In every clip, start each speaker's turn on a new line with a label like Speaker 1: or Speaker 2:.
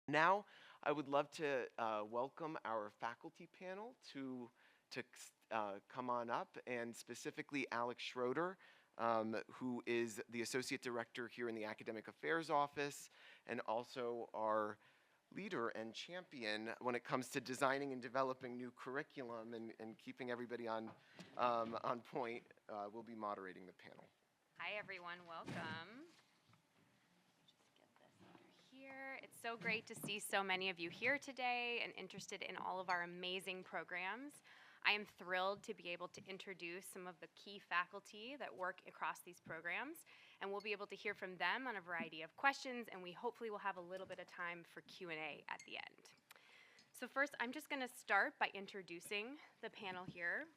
Speaker 1: Now, I would love to welcome our faculty panel to come on up, and specifically Alix Schroder, who is the Associate Director here in the Academic Affairs Office, and also our leader and champion when it comes to designing and developing new curriculum and keeping everybody on point, will be moderating the panel.
Speaker 2: Hi everyone, welcome. Just get this under here. It's so great to see so many of you here today and interested in all of our amazing programs. I am thrilled to be able to introduce some of the key faculty that work across these programs, and we'll be able to hear from them on a variety of questions, and we hopefully will have a little bit of time for Q&A at the end. So first, I'm just going to start by introducing the panel here.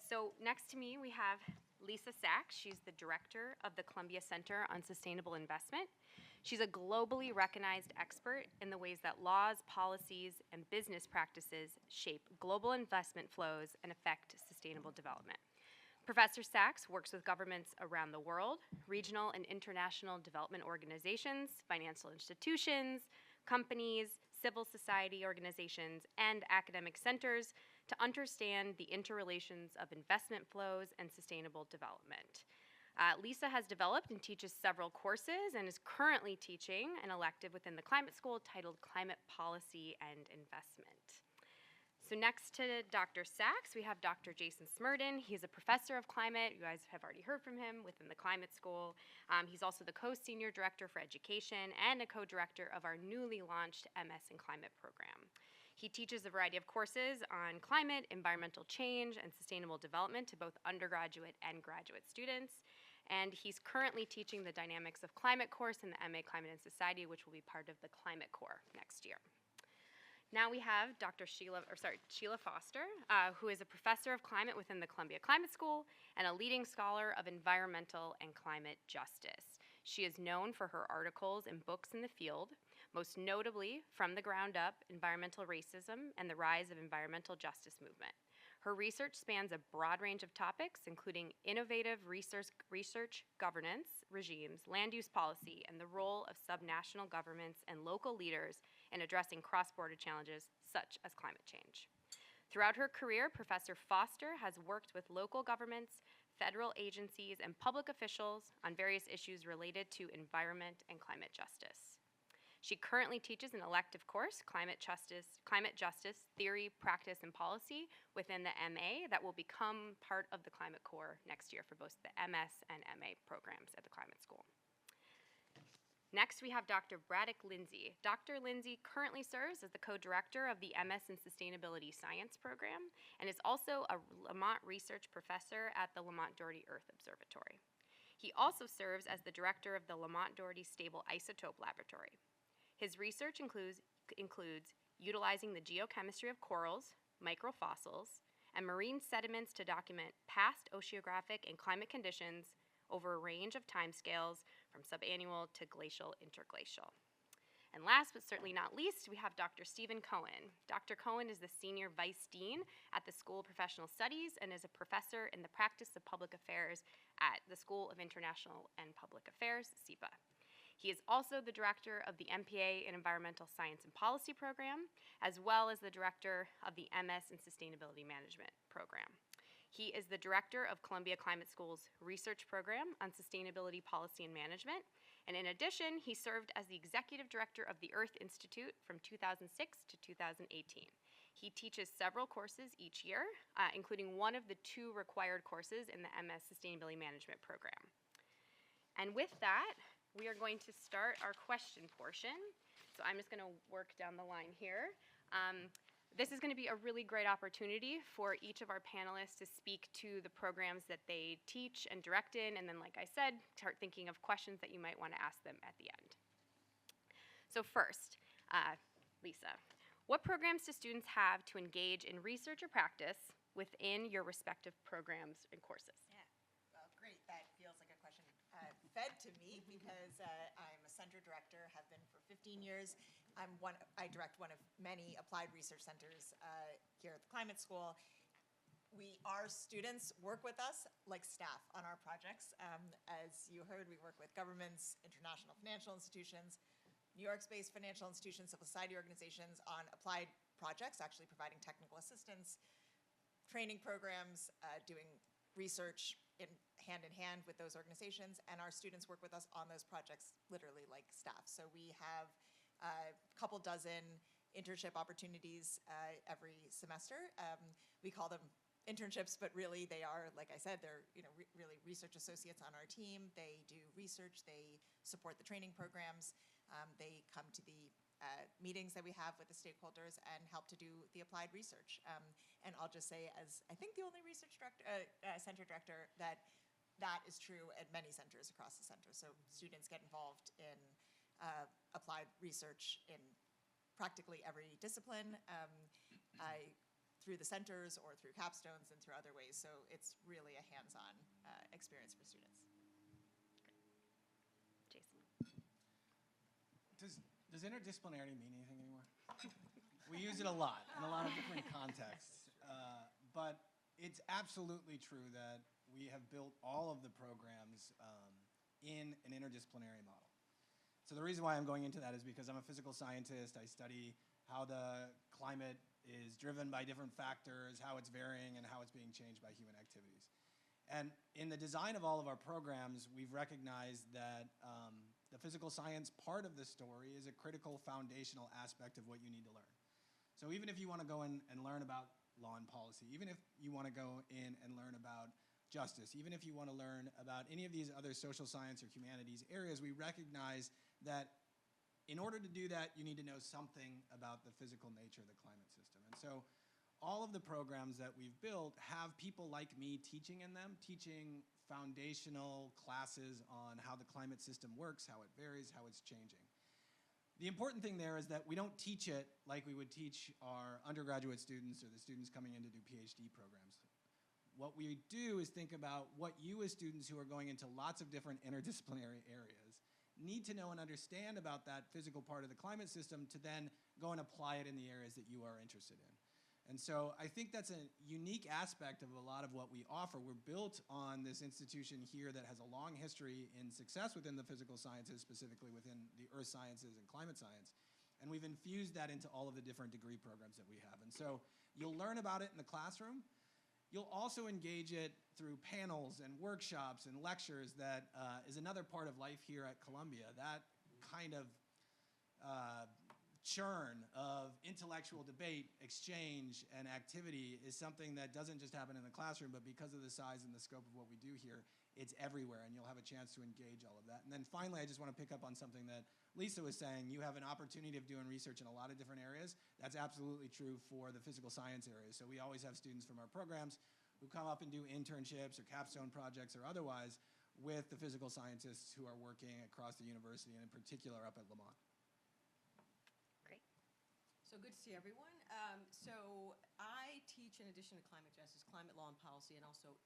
Speaker 2: So next to me, we have Lisa Sachs. She's the director of the Columbia Center on Sustainable Investment. She's a globally recognized expert in the ways that laws, policies, and business practices shape global investment flows and affect sustainable development. Professor Sachs works with governments around the world, regional and international development organizations, financial institutions, companies, civil society organizations, and academic centers to understand the interrelations of investment flows and sustainable development. Lisa has developed and teaches several courses and is currently teaching an elective within the Climate School titled Climate Policy and Investment. So next to Dr. Sachs, we have Dr. Jason Smerdon. He's a professor of climate. You guys have already heard from him within the Climate School. He's also the co-senior director for education and a co-director of our newly launched MS in Climate program. He teaches a variety of courses on climate, environmental change, and sustainable development to both undergraduate and graduate students. And he's currently teaching the Dynamics of Climate course in the MA Climate and Society, which will be part of the Climate Core next year. Now we have Dr. Sheila Foster, who is a professor of climate within the Columbia Climate School and a leading scholar of environmental and climate justice. She is known for her articles and books in the field, most notably From the Ground Up, Environmental Racism and the Rise of Environmental Justice Movement. Her research spans a broad range of topics, including innovative research governance regimes, land use policy, and the role of subnational governments and local leaders in addressing cross-border challenges such as climate change. Throughout her career, Professor Foster has worked with local governments, federal agencies, and public officials on various issues related to environment and climate justice. She currently teaches an elective course, Climate Justice, Theory, Practice, and Policy within the MA that will become part of the Climate Core next year for both the MS and MA programs at the Climate School. Next, we have Dr. Braddock Lindsay. Dr. Lindsay currently serves as the co-director of the MS in Sustainability Science program and is also a Lamont Research Professor at the Lamont Doherty Earth Observatory. He also serves as the director of the Lamont Doherty Stable Isotope Laboratory. His research includes utilizing the geochemistry of corals, microfossils, and marine sediments to document past oceanographic and climate conditions over a range of timescales from subannual to glacial interglacial. And last but certainly not least, we have Dr. Stephen Cohen. Dr. Cohen is the Senior Vice Dean at the School of Professional Studies and is a professor in the practice of public affairs at the School of International and Public Affairs, SIPA. He is also the director of the MPA in Environmental Science and Policy program, as well as the director of the MS in Sustainability Management program. He is the director of Columbia Climate School's research program on sustainability policy and management. And in addition, he served as the executive director of the Earth Institute from 2006 to 2018. He teaches several courses each year, including one of the 2 required courses in the MS Sustainability Management program. And with that, we are going to start our question portion. So I'm just going to work down the line here. This is going to be a really great opportunity for each of our panelists to speak to the programs that they teach and direct in, and then, like I said, start thinking of questions that you might want to ask them at the end. So first, Lisa, what programs do students have to engage in research or practice within your respective programs and courses?
Speaker 3: Yeah, well, great. That feels like a question fed to me because I'm a center director, have been for 15 years. I direct one of many applied research centers here at the Climate School. Our students work with us like staff on our projects. As you heard, we work with governments, international financial institutions, New York-based financial institutions, civil society organizations on applied projects, actually providing technical assistance, training programs, doing research hand in hand with those organizations, and our students work with us on those projects literally like staff. So we have a couple dozen internship opportunities every semester. We call them internships, but really they are, like I said, they're really research associates on our team. They do research, they support the training programs, they come to the meetings that we have with the stakeholders and help to do the applied research. And I'll just say, as I think the only research director, center director, that is true at many centers across the center. So students get involved in applied research in practically every discipline, through the centers or through capstones and through other ways. So it's really a hands-on experience for students.
Speaker 2: Jason.
Speaker 4: Does interdisciplinarity mean anything anymore? We use it a lot in a lot of different contexts, but it's absolutely true that we have built all of the programs in an interdisciplinary model. So the reason why I'm going into that is because I'm a physical scientist. I study how the climate is driven by different factors, how it's varying, and how it's being changed by human activities. And in the design of all of our programs, we've recognized that the physical science part of the story is a critical foundational aspect of what you need to learn. So even if you want to go in and learn about law and policy, even if you want to go in and learn about justice, even if you want to learn about any of these other social science or humanities areas, we recognize that in order to do that, you need to know something about the physical nature of the climate system. And so all of the programs that we've built have people like me teaching in them, teaching foundational classes on how the climate system works, how it varies, how it's changing. The important thing there is that we don't teach it like we would teach our undergraduate students or the students coming in to do PhD programs. What we do is think about what you as students who are going into lots of different interdisciplinary areas need to know and understand about that physical part of the climate system to then go and apply it in the areas that you are interested in. And so I think that's a unique aspect of a lot of what we offer. We're built on this institution here that has a long history in success within the physical sciences, specifically within the earth sciences and climate science. And we've infused that into all of the different degree programs that we have. And so you'll learn about it in the classroom. You'll also engage it through panels and workshops and lectures. That is another part of life here at Columbia. That kind of churn of intellectual debate, exchange, and activity is something that doesn't just happen in the classroom, but because of the size and the scope of what we do here, it's everywhere, and you'll have a chance to engage all of that. And then finally, I just want to pick up on something that Lisa was saying. You have an opportunity of doing research in a lot of different areas. That's absolutely true for the physical science areas. So we always have students from our programs who come up and do internships or capstone projects or otherwise with the physical scientists who are working across the university, and in particular up at Lamont.
Speaker 2: Great.
Speaker 5: So good to see everyone. So I teach, in addition to climate justice, climate law and policy, and also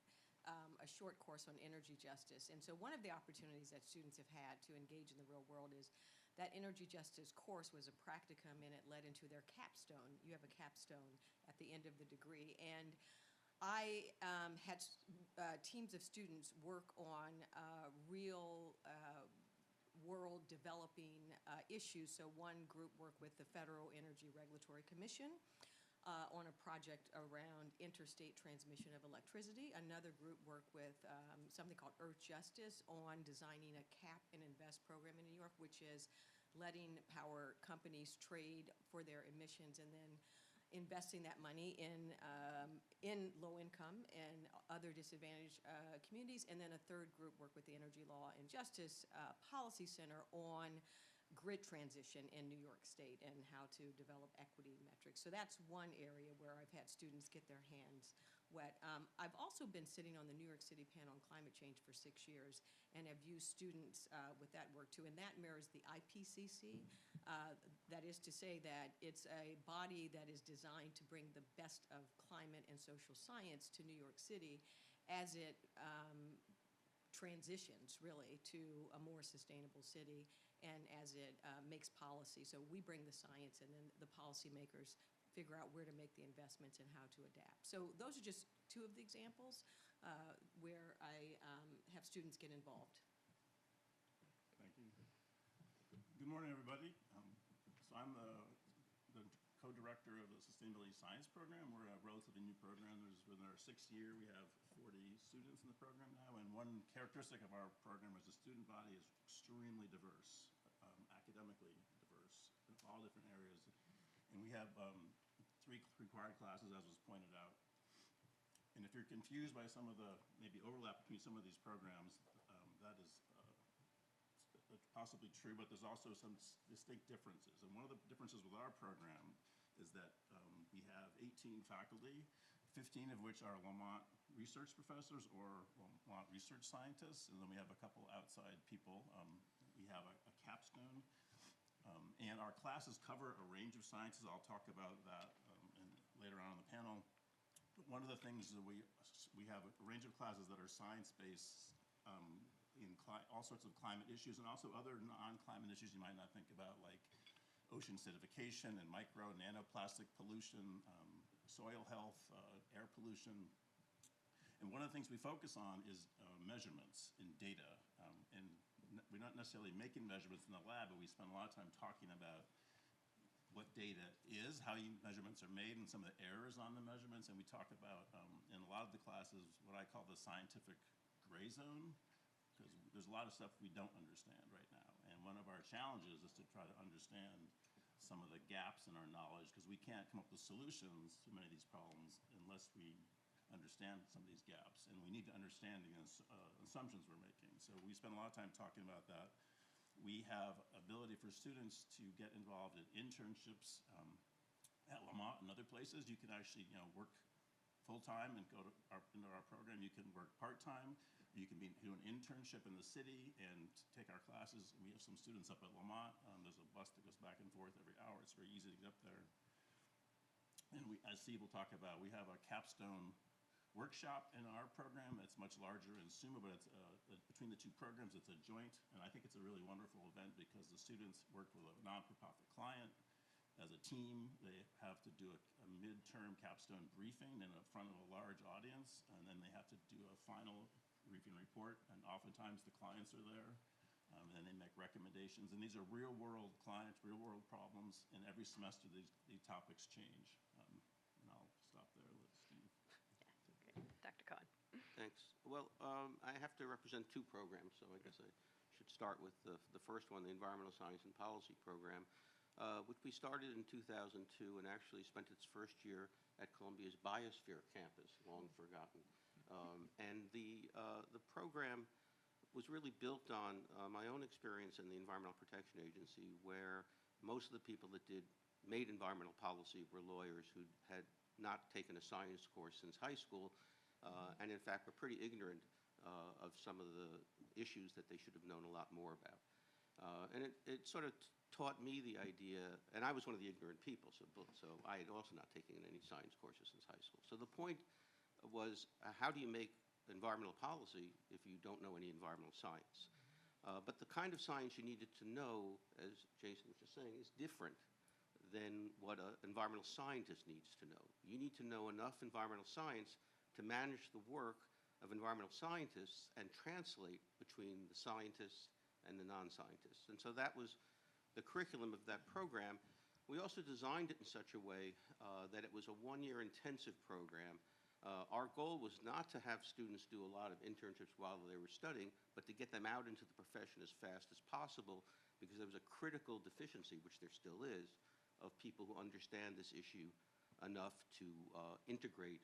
Speaker 5: a short course on energy justice. And so one of the opportunities that students have had to engage in the real world is that energy justice course was a practicum, and it led into their capstone. You have a capstone at the end of the degree. And I had teams of students work on real world developing issues. So one group worked with the Federal Energy Regulatory Commission on a project around interstate transmission of electricity. Another group worked with something called Earth Justice on designing a cap and invest program in New York, which is letting power companies trade for their emissions and then investing that money in low income and other disadvantaged communities. And then a third group worked with the Energy Law and Justice Policy Center on grid transition in New York State and how to develop equity metrics. So that's one area where I've had students get their hands wet. I've also been sitting on the New York City panel on climate change for 6 years and have used students with that work too. And that mirrors the IPCC. That is to say that it's a body that is designed to bring the best of climate and social science to New York City as it transitions really to a more sustainable city and as it makes policy. So we bring the science, and then the policymakers figure out where to make the investments and how to adapt. So those are just two of the examples where I have students get involved.
Speaker 6: Thank you. Good Good morning, everybody. So I'm the co-director of the Sustainability Science Program. We're a relatively new program. We're in our 6th year. We have 40 students in the program now, and one characteristic of our program is the student body is extremely diverse, academically diverse in all different areas. And we have 3 required classes, as was pointed out. And if you're confused by some of the maybe overlap between some of these programs, that is possibly true, but there's also some distinct differences. And one of the differences with our program is that we have 18 faculty, 15 of which are Lamont research professors or Lamont research scientists, and then we have a couple outside people. We have a capstone, and our classes cover a range of sciences. I'll talk about that later on in the panel. But one of the things that we have a range of classes that are science-based in all sorts of climate issues and also other non-climate issues you might not think about, like ocean acidification and micro and nanoplastic pollution, soil health, air pollution. And one of the things we focus on is measurements in data. And we're not necessarily making measurements in the lab, but we spend a lot of time talking about what data is, how measurements are made, and some of the errors on the measurements. And we talk about, in a lot of the classes, what I call the scientific gray zone, because there's a lot of stuff we don't understand right now. And one of our challenges is to try to understand some of the gaps in our knowledge, because we can't come up with solutions to many of these problems unless we understand some of these gaps. And we need to understand the assumptions we're making. So we spend a lot of time talking about that. We have ability for students to get involved in internships at Lamont and other places. You can actually work full-time and go to into our program. You can work part-time. You can do an internship in the city and take our classes. We have some students up at Lamont. There's a bus that goes back and forth every hour. It's very easy to get up there. And as Steve will talk about, we have a capstone workshop in our program. It's much larger in SUMA, but it's between the 2 programs, it's a joint. And I think it's a really wonderful event because the students work with a non-for-profit client as a team. They have to do a midterm capstone briefing in front of a large audience, and then they have to do a final briefing report, and oftentimes the clients are there, and then they make recommendations. And these are real-world clients, real-world problems, and every semester these topics change. And I'll stop there. Let Steve.
Speaker 2: Yeah, great. Dr. Cohen.
Speaker 7: Thanks. Well, I have to represent 2 programs, so I guess I should start with the first one, the Environmental Science and Policy program, which we started in 2002 and actually spent its first year at Columbia's Biosphere campus, long forgotten. And the program was really built on my own experience in the Environmental Protection Agency, where most of the people that made environmental policy were lawyers who had not taken a science course since high school, and in fact were pretty ignorant of some of the issues that they should have known a lot more about. And it sort of taught me the idea, and I was one of the ignorant people, so I had also not taken any science courses since high school. So the point was, how do you make environmental policy if you don't know any environmental science? But the kind of science you needed to know, as Jason was just saying, is different than what an environmental scientist needs to know. You need to know enough environmental science to manage the work of environmental scientists and translate between the scientists and the non-scientists. And so that was the curriculum of that program. We also designed it in such a way that it was a 1-year intensive program. Our goal was not to have students do a lot of internships while they were studying, but to get them out into the profession as fast as possible, because there was a critical deficiency, which there still is, of people who understand this issue enough to integrate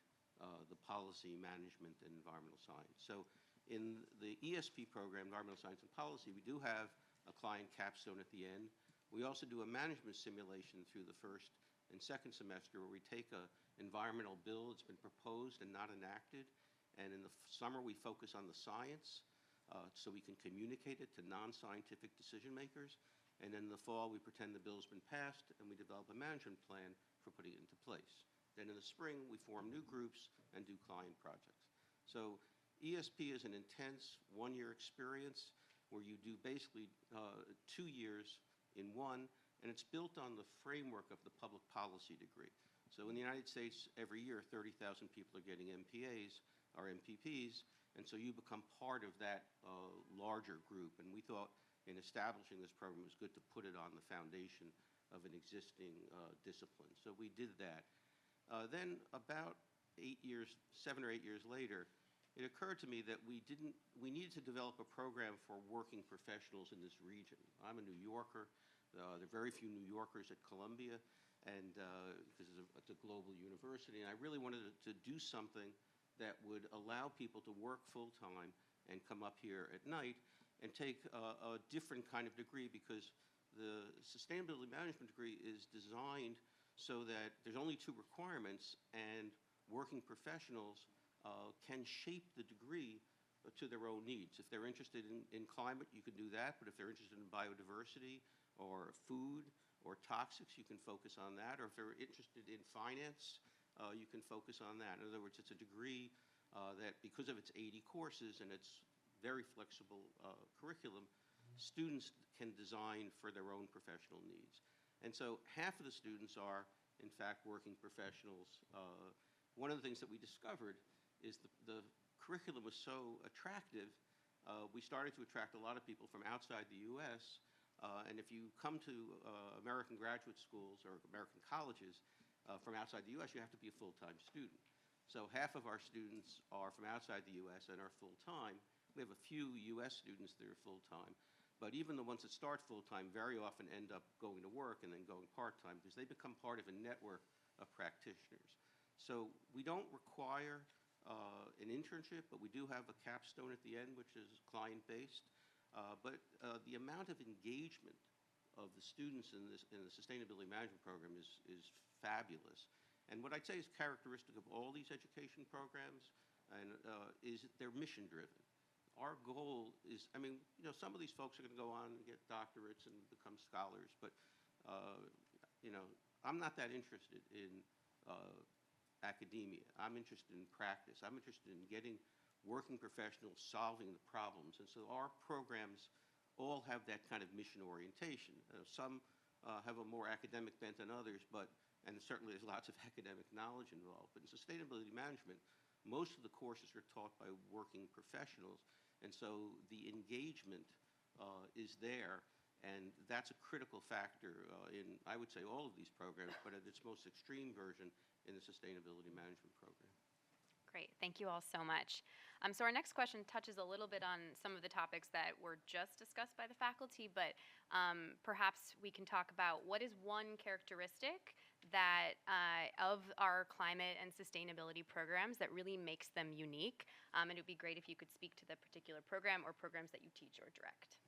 Speaker 7: the policy, management, and environmental science. So in the ESP program, Environmental Science and Policy, we do have a client capstone at the end. We also do a management simulation through the first and second semester, where we take an environmental bill that's been proposed and not enacted, and in the summer we focus on the science so we can communicate it to non-scientific decision makers, and in the fall we pretend the bill's been passed and we develop a management plan for putting it into place. Then in the spring we form new groups and do client projects. So ESP is an intense 1-year experience where you do basically 2 years in one, and it's built on the framework of the public policy degree. So in the United States, every year 30,000 people are getting MPAs or MPPs, and so you become part of that larger group. And we thought in establishing this program, it was good to put it on the foundation of an existing discipline. So we did that. Then about 7 or 8 years later, it occurred to me that we needed to develop a program for working professionals in this region. I'm a New Yorker. There are very few New Yorkers at Columbia, and because it's a global university, and I really wanted to do something that would allow people to work full-time and come up here at night and take a different kind of degree, because the sustainability management degree is designed so that there's only 2 requirements, and working professionals can shape the degree to their own needs. If they're interested in climate, you can do that, but if they're interested in biodiversity or food or toxics, you can focus on that, or if they're interested in finance, you can focus on that. In other words, it's a degree that, because of its 80 courses and its very flexible curriculum, students can design for their own professional needs. And so half of the students are, in fact, working professionals. One of the things that we discovered is the curriculum was so attractive, we started to attract a lot of people from outside the U.S., and if you come to American graduate schools or American colleges from outside the U.S., you have to be a full-time student. So half of our students are from outside the U.S. and are full-time. We have a few U.S. students that are full-time, but even the ones that start full-time very often end up going to work and then going part-time, because they become part of a network of practitioners. So we don't require an internship, but we do have a capstone at the end, which is client-based. But the amount of engagement of the students in the sustainability management program is fabulous. And what I'd say is characteristic of all these education programs is that they're mission-driven. Our goal is, I mean, you know, some of these folks are going to go on and get doctorates and become scholars, but, you know, I'm not that interested in academia. I'm interested in practice. I'm interested in getting working professionals solving the problems. And so our programs all have that kind of mission orientation. Some have a more academic bent than others, and certainly there's lots of academic knowledge involved. But in sustainability management, most of the courses are taught by working professionals, and so the engagement is there, and that's a critical factor in, I would say, all of these programs, but at its most extreme version in the sustainability management program.
Speaker 2: Great, thank you all so much. So our next question touches a little bit on some of the topics that were just discussed by the faculty, but perhaps we can talk about what is one characteristic that of our climate and sustainability programs that really makes them unique. And it would be great if you could speak to the particular program or programs that you teach or direct.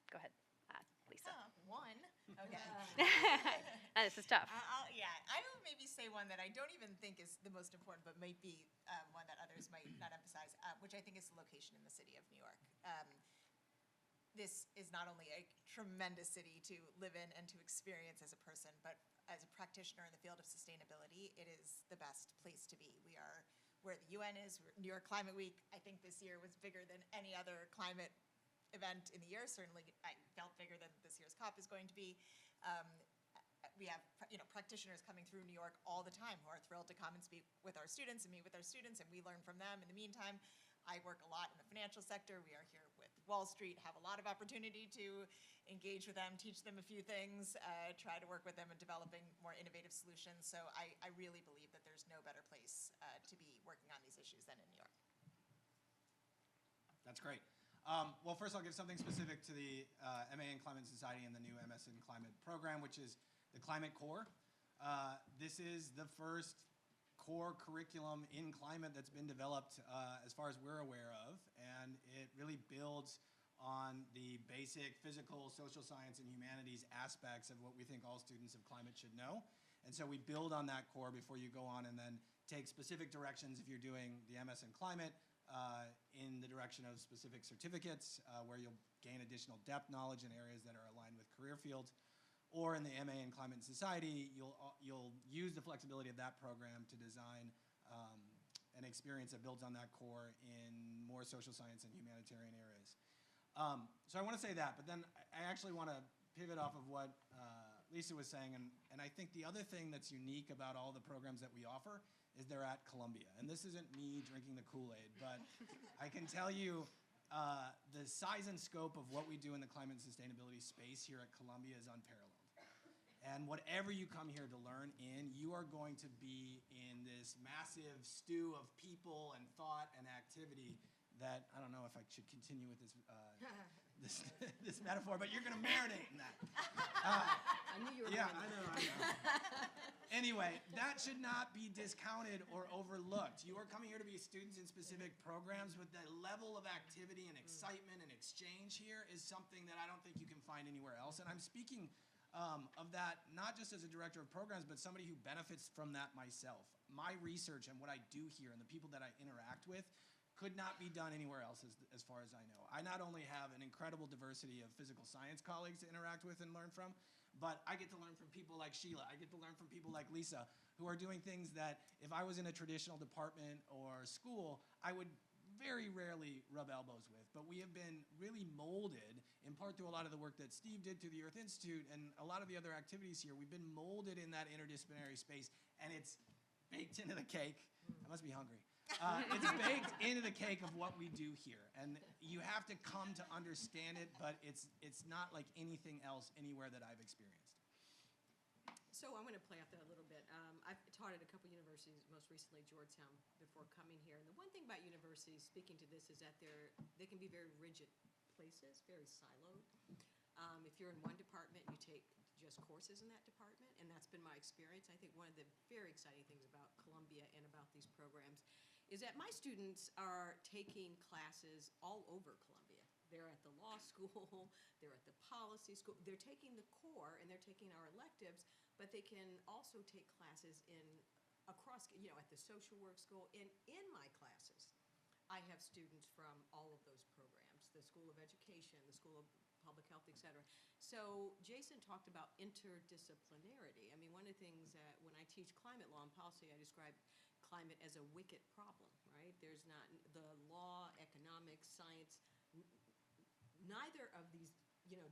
Speaker 2: Go ahead, Lisa.
Speaker 3: One. Okay.
Speaker 2: This is tough.
Speaker 3: Yeah, I will maybe say one that I don't even think is the most important, but might be one that others might not emphasize, which I think is the location in the city of New York. This is not only a tremendous city to live in and to experience as a person, but as a practitioner in the field of sustainability, it is the best place to be. We are where the UN is. New York Climate Week, I think this year was bigger than any other climate event in the year. Certainly, I felt bigger than this year's COP is going to be. We have practitioners coming through New York all the time who are thrilled to come and speak with our students and meet with our students, and we learn from them. In the meantime, I work a lot in the financial sector. We are here with Wall Street, have a lot of opportunity to engage with them, teach them a few things, try to work with them in developing more innovative solutions. So I really believe that there's no better place to be working on these issues than in New York.
Speaker 4: That's great. Well, first I'll give something specific to the MA in Climate and Society and the new MS in Climate program, which is the Climate Core. This is the first core curriculum in climate that's been developed as far as we're aware of, and it really builds on the basic physical, social science, and humanities aspects of what we think all students of climate should know. And so we build on that core before you go on and then take specific directions if you're doing the MS in Climate in the direction of specific certificates where you'll gain additional depth knowledge in areas that are aligned with career fields. Or in the MA in Climate and Society, you'll use the flexibility of that program to design an experience that builds on that core in more social science and humanitarian areas. So I want to say that, but then I actually want to pivot off of what Lisa was saying, and I think the other thing that's unique about all the programs that we offer is they're at Columbia. And this isn't me drinking the Kool-Aid, but I can tell you the size and scope of what we do in the climate and sustainability space here at Columbia is unparalleled. And whatever you come here to learn in, you are going to be in this massive stew of people and thought and activity that, I don't know if I should continue with this this metaphor, but you're going to marinate in that.
Speaker 5: I knew you were
Speaker 4: Yeah,
Speaker 5: going
Speaker 4: I know. Anyway, that should not be discounted or overlooked. You are coming here to be students in specific programs, but the level of activity and excitement and exchange here is something that I don't think you can find anywhere else. And I'm speaking of that not just as a director of programs, but somebody who benefits from that myself. My research and what I do here and the people that I interact with could not be done anywhere else as far as I know. I not only have an incredible diversity of physical science colleagues to interact with and learn from, but I get to learn from people like Sheila. I get to learn from people like Lisa, who are doing things that if I was in a traditional department or school, I would very rarely rub elbows with. But we have been really molded, in part through a lot of the work that Steve did through the Earth Institute and a lot of the other activities here. We've been molded in that interdisciplinary space, and it's baked into the cake. I must be hungry. It's baked into the cake of what we do here, and you have to come to understand it, but it's not like anything else anywhere that I've experienced.
Speaker 5: So I'm going to play off that a little bit. I've taught at a couple universities, most recently Georgetown, before coming here. And the one thing about universities, speaking to this, is that they can be very rigid places, very siloed. If you're in one department, you take just courses in that department, and that's been my experience. I think one of the very exciting things about Columbia and about these programs is that my students are taking classes all over Columbia. They're at the law school, they're at the policy school, they're taking the core and they're taking our electives, but they can also take classes across, at the social work school. In my classes, I have students from all of those programs, the School of Education, the School of Public Health, et cetera. So Jason talked about interdisciplinarity. I mean, one of the things that when I teach climate law and policy, I describe climate as a wicket problem, right? There's not the law, economics, science, neither of these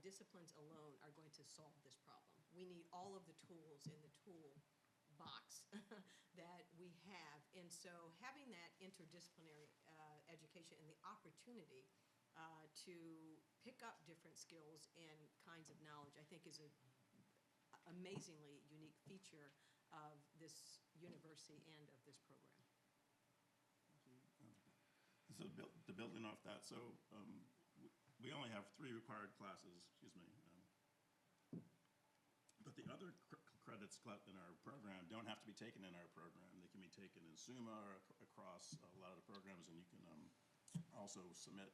Speaker 5: disciplines alone are going to solve this problem. We need all of the tools in the tool box that we have. And so having that interdisciplinary education and the opportunity to pick up different skills and kinds of knowledge, I think is an amazingly unique feature of this university and of this program.
Speaker 6: So building off that, so we only have 3 required classes, but the other credits in our program don't have to be taken in our program. They can be taken in SUMA or across a lot of the programs, and you can also submit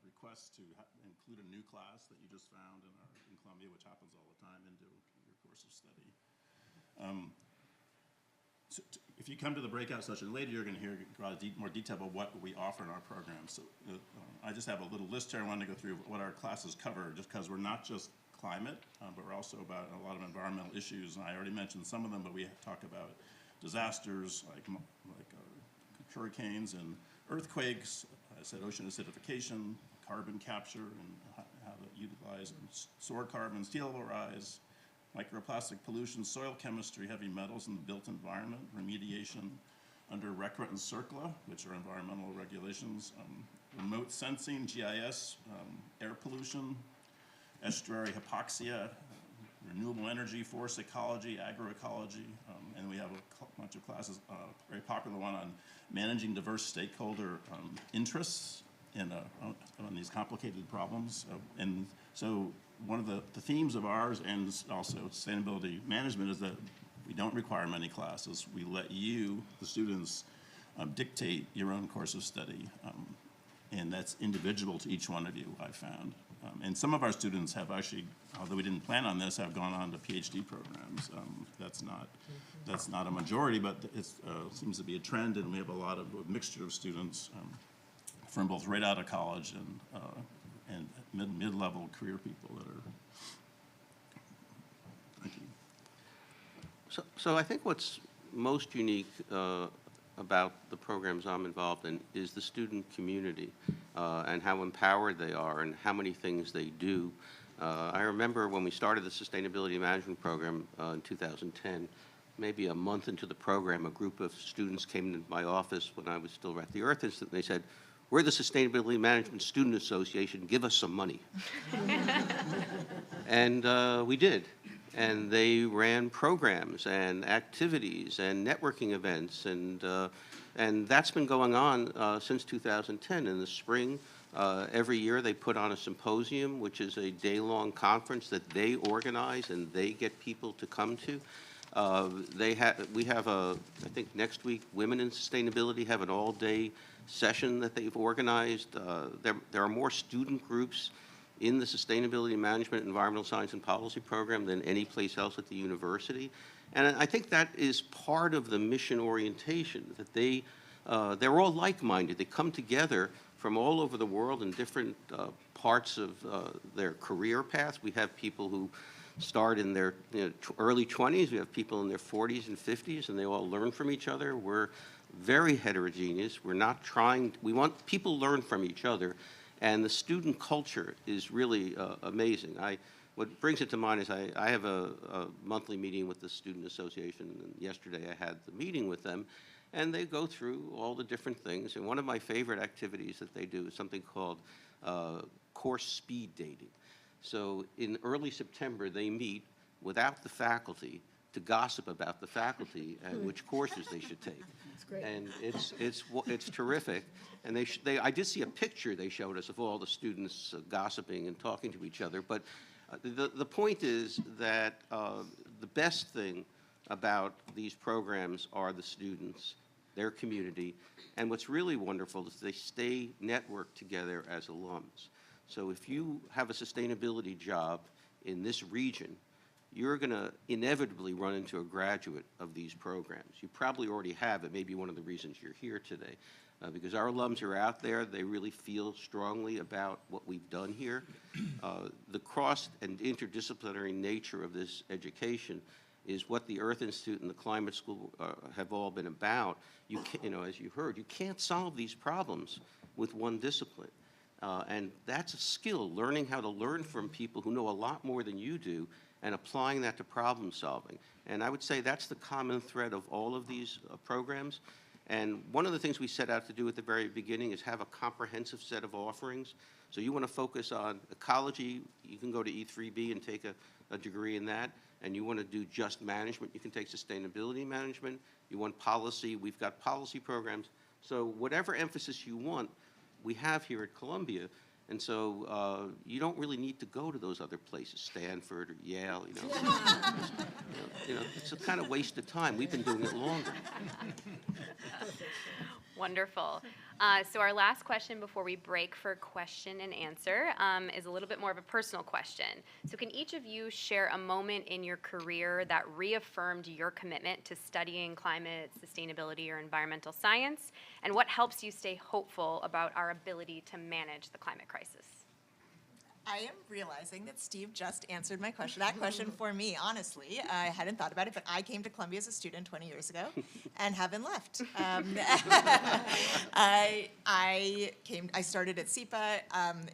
Speaker 6: requests to include a new class that you just found in Columbia, which happens all the time, into your course of study. So if you come to the breakout session later, you're going to hear more detail about what we offer in our program. So I just have a little list here I wanted to go through what our classes cover, just because we're not just climate, but we're also about a lot of environmental issues. And I already mentioned some of them, but we talk about disasters like hurricanes and earthquakes. I said ocean acidification, carbon capture, and how to utilize and store carbon, sea level rise, microplastic pollution, soil chemistry, heavy metals in the built environment, remediation under RCRA and CERCLA, which are environmental regulations, remote sensing, GIS, air pollution, estuary hypoxia, renewable energy, forest ecology, agroecology, and we have a bunch of classes, a very popular one on managing diverse stakeholder interests on these complicated problems. And so one of the themes of ours and also sustainability management is that we don't require many classes. We let you, the students, dictate your own course of study. And that's individual to each one of you, I've found. And some of our students have actually, although we didn't plan on this, have gone on to PhD programs. That's not a majority, but it seems to be a trend, and we have a lot of a mixture of students from both right out of college and mid-level career people that are. Thank you.
Speaker 7: So I think what's most unique about the programs I'm involved in is the student community and how empowered they are and how many things they do. I remember when we started the Sustainability Management Program in 2010, maybe a month into the program, a group of students came into my office when I was still at the Earth Institute, and they said, we're the Sustainability Management Student Association, give us some money. And we did. And they ran programs and activities and networking events, and that's been going on since 2010. In the spring, every year they put on a symposium, which is a day-long conference that they organize and they get people to come to. We have I think next week, Women in Sustainability have an all-day session that they've organized. There are more student groups in the Sustainability Management, Environmental Science and Policy program than any place else at the university. And I think that is part of the mission orientation, that they're all like-minded. They come together from all over the world in different parts of their career paths. We have people who start in their early 20s. We have people in their 40s and 50s, and they all learn from each other. We're very heterogeneous. We're not trying, we want people to learn from each other. And the student culture is really amazing. What brings it to mind is I have a monthly meeting with the Student Association, and yesterday I had the meeting with them, and they go through all the different things. And one of my favorite activities that they do is something called course speed dating. So in early September, they meet without the faculty to gossip about the faculty and which courses they should take. And it's terrific. And I did see a picture they showed us of all the students gossiping and talking to each other. But the point is that the best thing about these programs are the students, their community. And what's really wonderful is they stay networked together as alums. So if you have a sustainability job in this region, you're going to inevitably run into a graduate of these programs. You probably already have. It may be one of the reasons you're here today. Because our alums are out there, they really feel strongly about what we've done here. The cross and interdisciplinary nature of this education is what the Earth Institute and the Climate School have all been about. As you heard, you can't solve these problems with one discipline. And that's a skill, learning how to learn from people who know a lot more than you do and applying that to problem solving. And I would say that's the common thread of all of these programs. And one of the things we set out to do at the very beginning is have a comprehensive set of offerings. So you want to focus on ecology, you can go to E3B and take a degree in that. And you want to do just management, you can take sustainability management. You want policy, we've got policy programs. So whatever emphasis you want, we have here at Columbia. And so you don't really need to go to those other places, Stanford or Yale, it's a kind of waste of time. We've been doing it longer.
Speaker 2: Wonderful. So our last question before we break for question and answer is a little bit more of a personal question. So can each of you share a moment in your career that reaffirmed your commitment to studying climate, sustainability, or environmental science? And what helps you stay hopeful about our ability to manage the climate crisis?
Speaker 3: I am realizing that Steve just answered my question. That question for me, honestly, I hadn't thought about it, but I came to Columbia as a student 20 years ago and haven't left. I started at SIPA.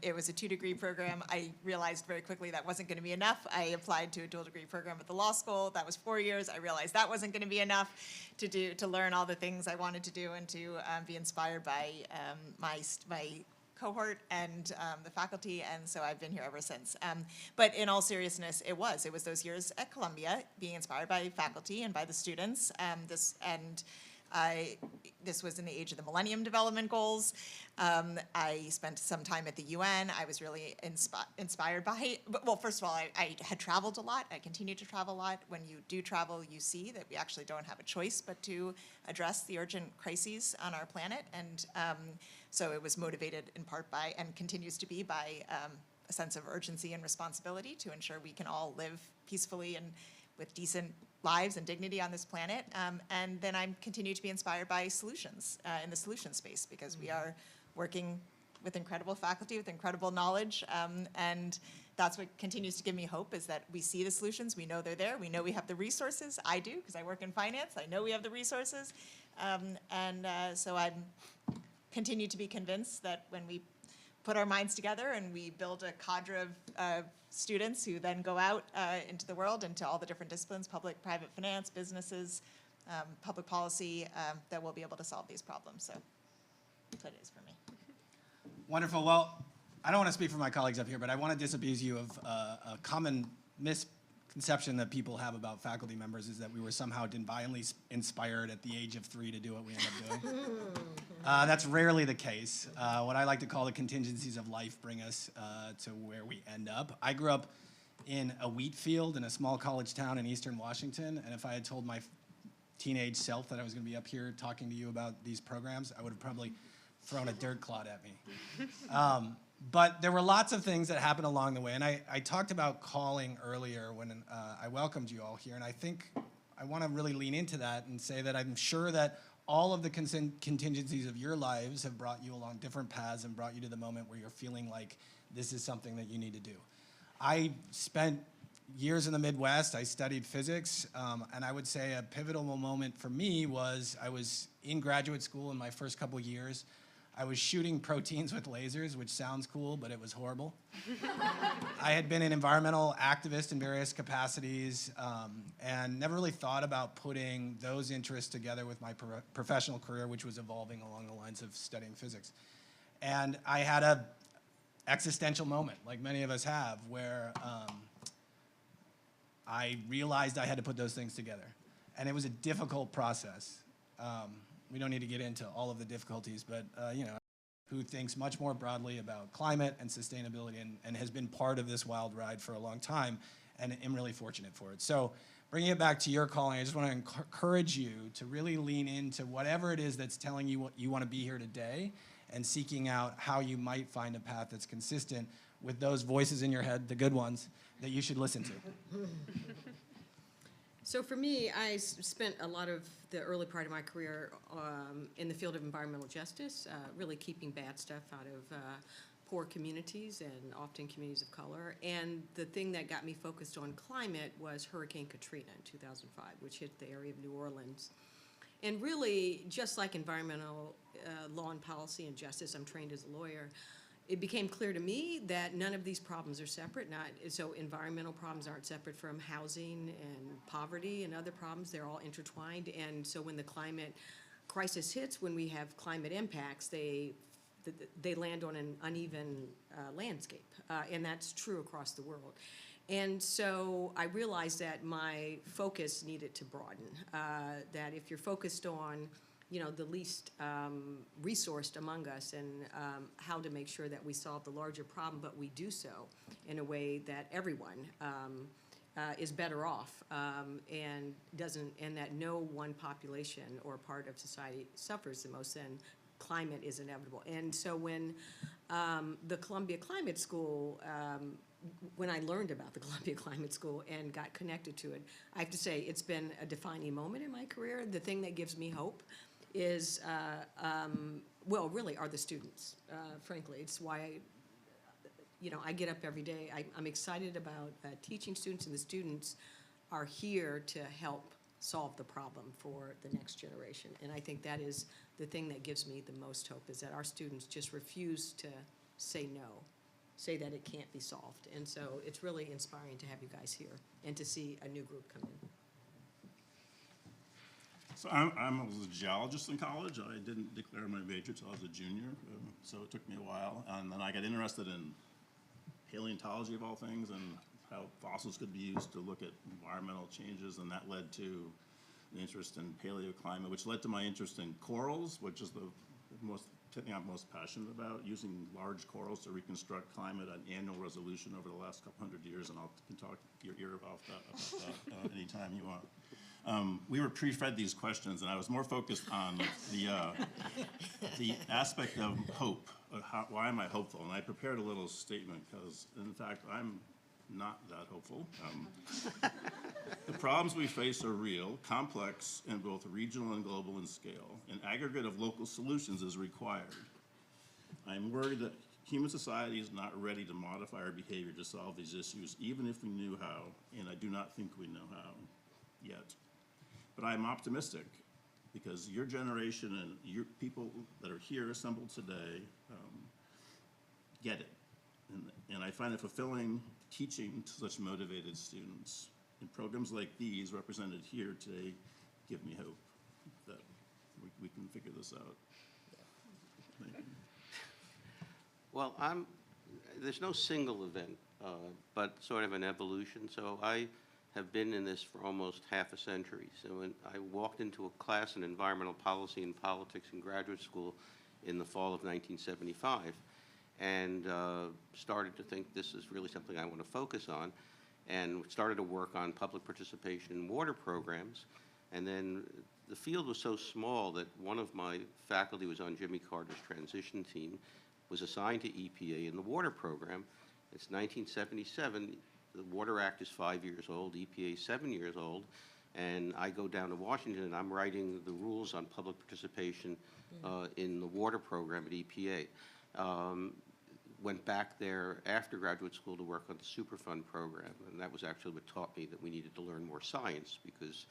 Speaker 3: It was a 2-degree program. I realized very quickly that wasn't going to be enough. I applied to a dual-degree program at the law school. That was 4 years. I realized that wasn't going to be enough to learn all the things I wanted to do and to be inspired by my cohort and the faculty, and so I've been here ever since. But in all seriousness, it was those years at Columbia, being inspired by faculty and by the students. This was in the age of the Millennium Development Goals. I spent some time at the UN. I was really inspired by, well, first of all, I had traveled a lot. I continue to travel a lot. When you do travel, you see that we actually don't have a choice but to address the urgent crises on our planet. And so it was motivated in part by, and continues to be by, a sense of urgency and responsibility to ensure we can all live peacefully and with decent lives and dignity on this planet. And then I continue to be inspired by solutions in the solution space, because we are working with incredible faculty, with incredible knowledge. And that's what continues to give me hope, is that we see the solutions, we know they're there, we know we have the resources. I do, because I work in finance, I know we have the resources. So I'm continue to be convinced that when we put our minds together and we build a cadre of students who then go out into the world, into all the different disciplines, public, private finance, businesses, public policy, that we'll be able to solve these problems. So that is for me.
Speaker 4: Wonderful. Well, I don't want to speak for my colleagues up here, but I want to disabuse you of a common misconception that people have about faculty members is that we were somehow divinely inspired at the age of 3 to do what we end up doing. That's rarely the case. What I like to call the contingencies of life bring us to where we end up. I grew up in a wheat field in a small college town in eastern Washington, and if I had told my teenage self that I was going to be up here talking to you about these programs, I would have probably thrown a dirt clod at me. But there were lots of things that happened along the way, and I talked about calling earlier when I welcomed you all here, and I think I want to really lean into that and say that I'm sure that all of the contingencies of your lives have brought you along different paths and brought you to the moment where you're feeling like this is something that you need to do. I spent years in the Midwest. I studied physics, and I would say a pivotal moment for me was I was in graduate school in my first couple years. I was shooting proteins with lasers, which sounds cool, but it was horrible. I had been an environmental activist in various capacities and never really thought about putting those interests together with my professional career, which was evolving along the lines of studying physics. And I had a existential moment, like many of us have, where I realized I had to put those things together. And it was a difficult process. We don't need to get into all of the difficulties, but you know, who thinks much more broadly about climate and sustainability and has been part of this wild ride for a long time, and I'm really fortunate for it. So bringing it back to your calling, I just want to encourage you to really lean into whatever it is that's telling you what you want to be here today and seeking out how you might find a path that's consistent with those voices in your head, the good ones, that you should listen to.
Speaker 5: So for me, I spent a lot of the early part of my career in the field of environmental justice, really keeping bad stuff out of poor communities and often communities of color. And the thing that got me focused on climate was Hurricane Katrina in 2005, which hit the area of New Orleans. And really, just like environmental law and policy and justice, I'm trained as a lawyer, it became clear to me that none of these problems are separate. So environmental problems aren't separate from housing and poverty and other problems. They're all intertwined. And so when the climate crisis hits, when we have climate impacts, they land on an uneven landscape. And that's true across the world. And so I realized that my focus needed to broaden, that if you're focused on the least resourced among us and how to make sure that we solve the larger problem, but we do so in a way that everyone is better off and that no one population or part of society suffers the most, then climate is inevitable. And so when the Columbia Climate School, when I learned about the Columbia Climate School and got connected to it, I have to say it's been a defining moment in my career. The thing that gives me hope is, well, really are the students, frankly. It's why I get up every day. I'm excited about teaching students, and the students are here to help solve the problem for the next generation. And I think that is the thing that gives me the most hope, is that our students just refuse to say no, say that it can't be solved. And so it's really inspiring to have you guys here and to see a new group come in.
Speaker 6: So I was a geologist in college. I didn't declare my major until I was a junior, so it took me a while. And then I got interested in paleontology, of all things, and how fossils could be used to look at environmental changes, and that led to an interest in paleoclimate, which led to my interest in corals, which is the thing I'm most passionate about, using large corals to reconstruct climate at annual resolution over the last couple hundred years, and I can talk your ear off that anytime you want. We were pre-fed these questions, and I was more focused on the aspect of hope. Why am I hopeful? And I prepared a little statement because, in fact, I'm not that hopeful. The problems we face are real, complex, and both regional and global in scale. An aggregate of local solutions is required. I'm worried that human society is not ready to modify our behavior to solve these issues, even if we knew how, and I do not think we know how yet. But I'm optimistic because your generation and your people that are here assembled today get it. And I find it fulfilling teaching to such motivated students. And programs like these represented here today give me hope that we can figure this out. Thank you.
Speaker 7: Well, there's no single event, but sort of an evolution. So I have been in this for almost half a century. So when I walked into a class in environmental policy and politics in graduate school in the fall of 1975 and started to think this is really something I want to focus on, and started to work on public participation in water programs. And then the field was so small that one of my faculty was on Jimmy Carter's transition team, was assigned to EPA in the water program. It's 1977. The Water Act is 5 years old, EPA is 7 years old, and I go down to Washington and I'm writing the rules on public participation in the water program at EPA. Went back there after graduate school to work on the Superfund program, and that was actually what taught me that we needed to learn more science, because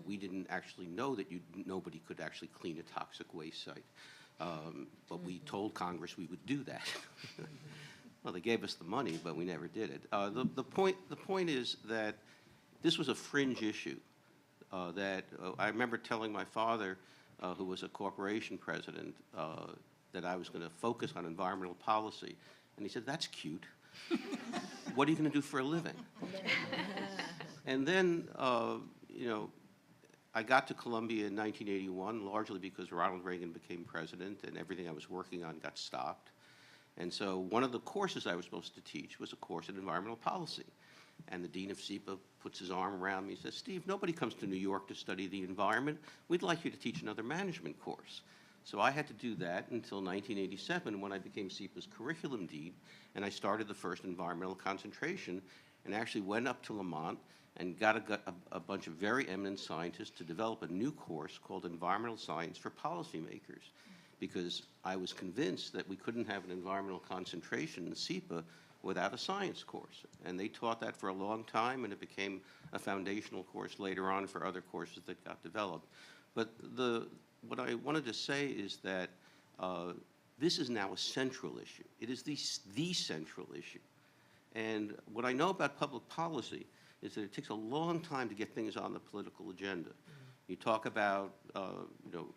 Speaker 7: we didn't actually know that nobody could actually clean a toxic waste site. But we told Congress we would do that. Well, they gave us the money, but we never did it. The point is that this was a fringe issue that I remember telling my father, who was a corporation president, that I was going to focus on environmental policy. And he said, "That's cute. What are you going to do for a living?" And then, you know, I got to Columbia in 1981, largely because Ronald Reagan became president and everything I was working on got stopped. And so one of the courses I was supposed to teach was a course in environmental policy. And the dean of SIPA puts his arm around me and says, "Steve, nobody comes to New York to study the environment. We'd like you to teach another management course." So I had to do that until 1987, when I became SIPA's curriculum dean, and I started the first environmental concentration, and actually went up to Lamont and got a bunch of very eminent scientists to develop a new course called Environmental Science for Policymakers, because I was convinced that we couldn't have an environmental concentration in SIPA without a science course. And they taught that for a long time, and it became a foundational course later on for other courses that got developed. But what I wanted to say is that this is now a central issue. It is the central issue. And what I know about public policy is that it takes a long time to get things on the political agenda. You talk about you know,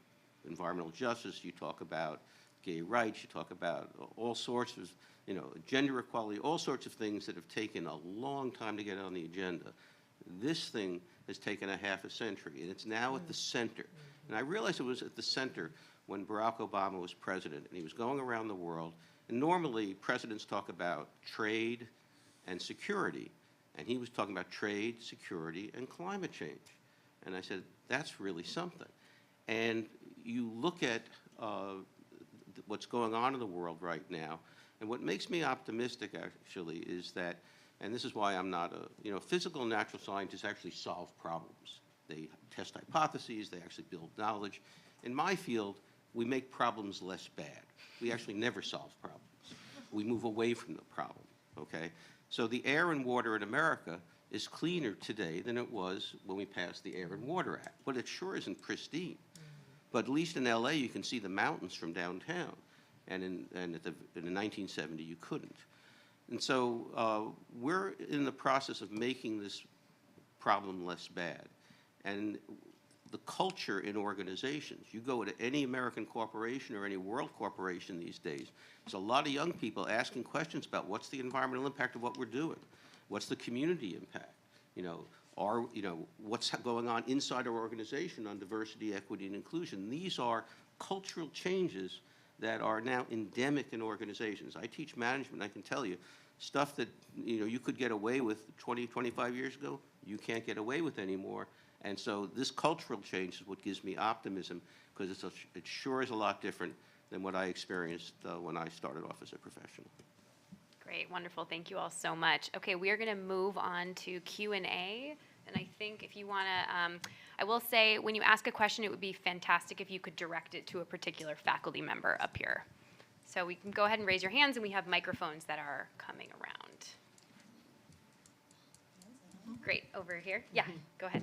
Speaker 7: environmental justice, you talk about gay rights, you talk about all sorts of, you know, gender equality, all sorts of things that have taken a long time to get on the agenda. This thing has taken a half a century, and it's now at the center. And I realized it was at the center when Barack Obama was president, and he was going around the world. And normally, presidents talk about trade and security, and he was talking about trade, security, and climate change. And I said, that's really something. And you look at what's going on in the world right now, and what makes me optimistic, actually, is that, and this is why I'm not you know, physical and natural scientists actually solve problems. They test hypotheses, they actually build knowledge. In my field, we make problems less bad. We actually never solve problems. We move away from the problem, okay? So the air and water in America is cleaner today than it was when we passed the Air and Water Act, but it sure isn't pristine. But at least in LA, you can see the mountains from downtown, and in 1970, you couldn't. And so we're in the process of making this problem less bad. And the culture in organizations, you go to any American corporation or any world corporation these days, there's a lot of young people asking questions about what's the environmental impact of what we're doing? What's the community impact? You know, what's going on inside our organization on diversity, equity, and inclusion? These are cultural changes that are now endemic in organizations. I teach management, I can tell you, stuff that, you know, you could get away with 20, 25 years ago, you can't get away with anymore. And so this cultural change is what gives me optimism, because it sure is a lot different than what I experienced when I started off as a professional.
Speaker 2: Great, wonderful. Thank you all so much. Okay, we are going to move on to Q&A. And I think if you want to, I will say, when you ask a question, it would be fantastic if you could direct it to a particular faculty member up here. So we can go ahead and raise your hands, and we have microphones that are coming around. Great, over here. Yeah, go ahead.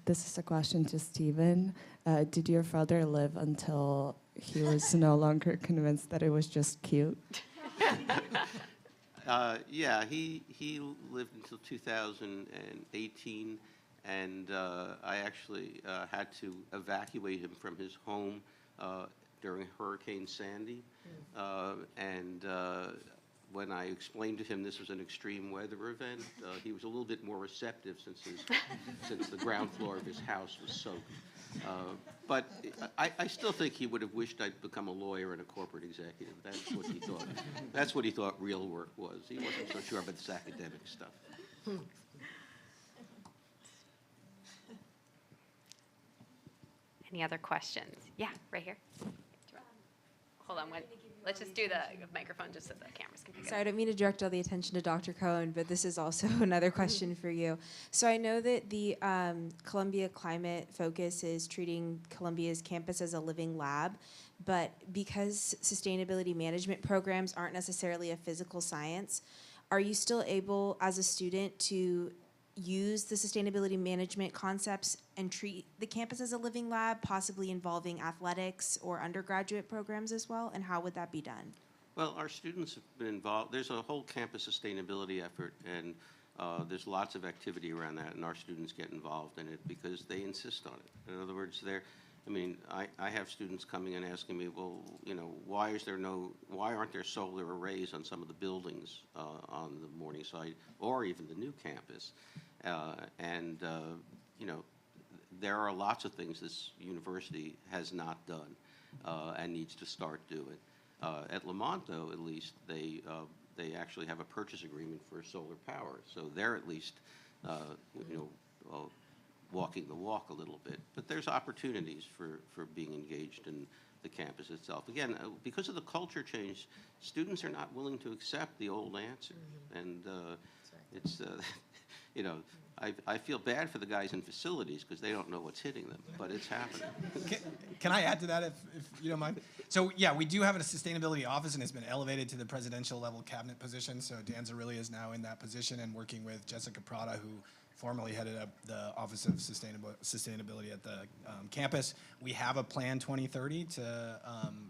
Speaker 8: This is a question to Stephen. Did your father live until he was no longer convinced that it was just cute?
Speaker 7: Yeah, he lived until 2018, and I actually had to evacuate him from his home during Hurricane Sandy. When I explained to him this was an extreme weather event, he was a little bit more receptive since the ground floor of his house was soaked. But I still think he would have wished I'd become a lawyer and a corporate executive. That's what he thought. That's what he thought real work was. He wasn't so sure about this academic stuff.
Speaker 2: Any other questions? Yeah, right here. Hold on, let's just do the microphone just so the cameras can pick it
Speaker 9: So I
Speaker 2: up.
Speaker 9: don't mean to direct all the attention to Dr. Cohen, but this is also another question for you. So I know that the Columbia Climate Focus is treating Columbia's campus as a living lab, but because sustainability management programs aren't necessarily a physical science, are you still able, as a student, to use the sustainability management concepts and treat the campus as a living lab, possibly involving athletics or undergraduate programs as well? And how would that be done?
Speaker 7: Well, our students have been involved. There's a whole campus sustainability effort, and there's lots of activity around that, and our students get involved in it because they insist on it. In other words, I have students coming and asking me, well, why aren't there solar arrays on some of the buildings on the Morningside or even the new campus? There are lots of things this university has not done and needs to start doing. At Lamont, though, at least they actually have a purchase agreement for solar power, so they're at least walking the walk a little bit. But there's opportunities for being engaged in the campus itself. Again, because of the culture change, students are not willing to accept the old answers, and it's I feel bad for the guys in facilities because they don't know what's hitting them, but it's happening.
Speaker 4: Can I add to that if you don't mind? So yeah, we do have a sustainability office, and it's been elevated to the presidential level cabinet position. So Dan Zarilli is now in that position and working with Jessica Prada, who formerly headed up the Office of Sustainability at the campus. We have a Plan 2030 to